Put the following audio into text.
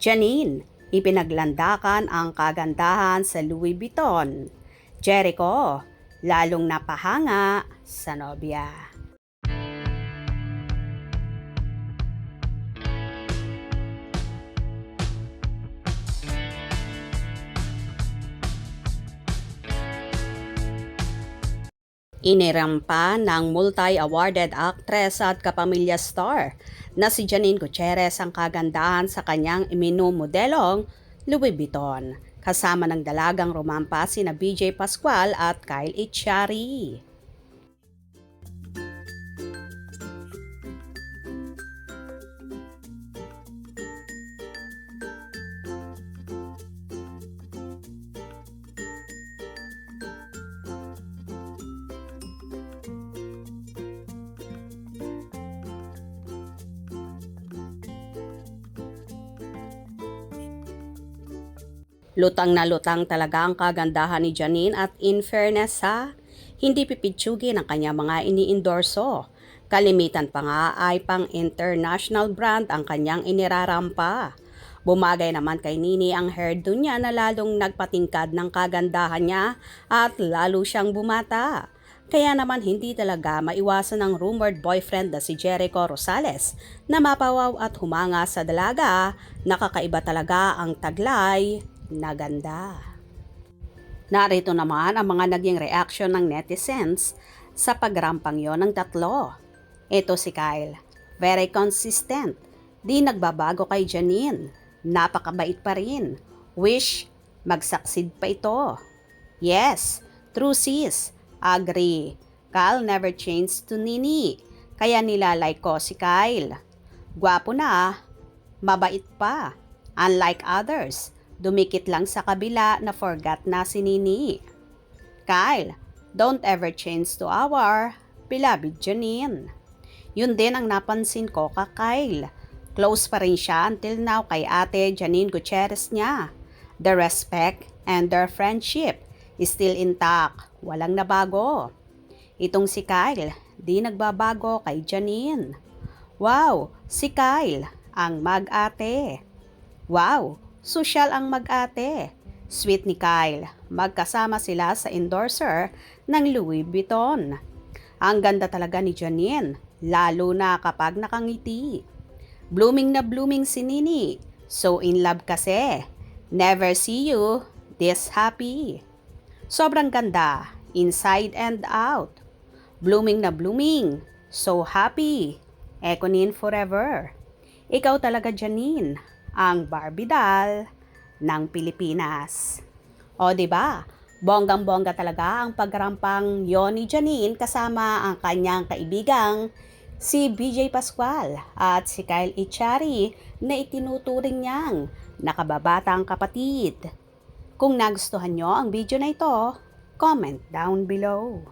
Janine, ipinaglandakan ang kagandahan sa Louis Vuitton. Jericho, lalong napahanga sa nobya. Inirampa ng multi-awarded actress at kapamilya star na si Janine Gutierrez ang kagandahan sa kanyang iminomodelong Louis Vuitton, kasama ng dalagang rumampa sina BJ Pascual at Kyle Echari. Lutang na lutang talaga ang kagandahan ni Janine at in fairness hindi pipitsugin ang kanya mga iniendorso. Kalimitan pa nga ay pang international brand ang kanyang inirarampa. Bumagay naman kay Nini ang hairdo niya na lalong nagpatingkad ng kagandahan niya at lalo siyang bumata. Kaya naman hindi talaga maiwasan ang rumored boyfriend na si Jericho Rosales na mapawaw at humanga sa dalaga. Nakakaiba talaga ang taglay na ganda. Narito naman ang mga naging reaction ng netizens sa pagrampang yon ng tatlo. Ito si Kyle, very consistent, di nagbabago kay Janine, napakabait pa rin, wish mag-succeed pa ito. Yes, true sis, agree, Kyle never changed to Nini, kaya nilalike ko si Kyle. Gwapo na, mabait pa, unlike others. Dumikit lang sa kabila na forgot na si Nini. Kyle, don't ever change to our beloved Janine. Yun din ang napansin ko ka Kyle. Close pa rin siya until now kay ate Janine Gutierrez niya. The respect and their friendship is still intact. Walang nabago. Itong si Kyle, di nagbabago kay Janine. Wow, si Kyle, ang mag-ate. Wow, sosyal ang mag-ate. Sweet ni Kyle. Magkasama sila sa endorser ng Louis Vuitton. Ang ganda talaga ni Janine, lalo na kapag nakangiti. Blooming na blooming si Nini. So in love kasi. Never see you this happy. Sobrang ganda, inside and out. Blooming na blooming. So happy. Ekonin forever. Ikaw talaga Janine, ang Barbie doll ng Pilipinas. O diba? Bonggang-bongga talaga ang pagrampang yon ni Janine kasama ang kanyang kaibigang si BJ Pascual at si Kyle Echari na itinuturing niyang nakababatang kapatid. Kung nagustuhan nyo ang video na ito, comment down below.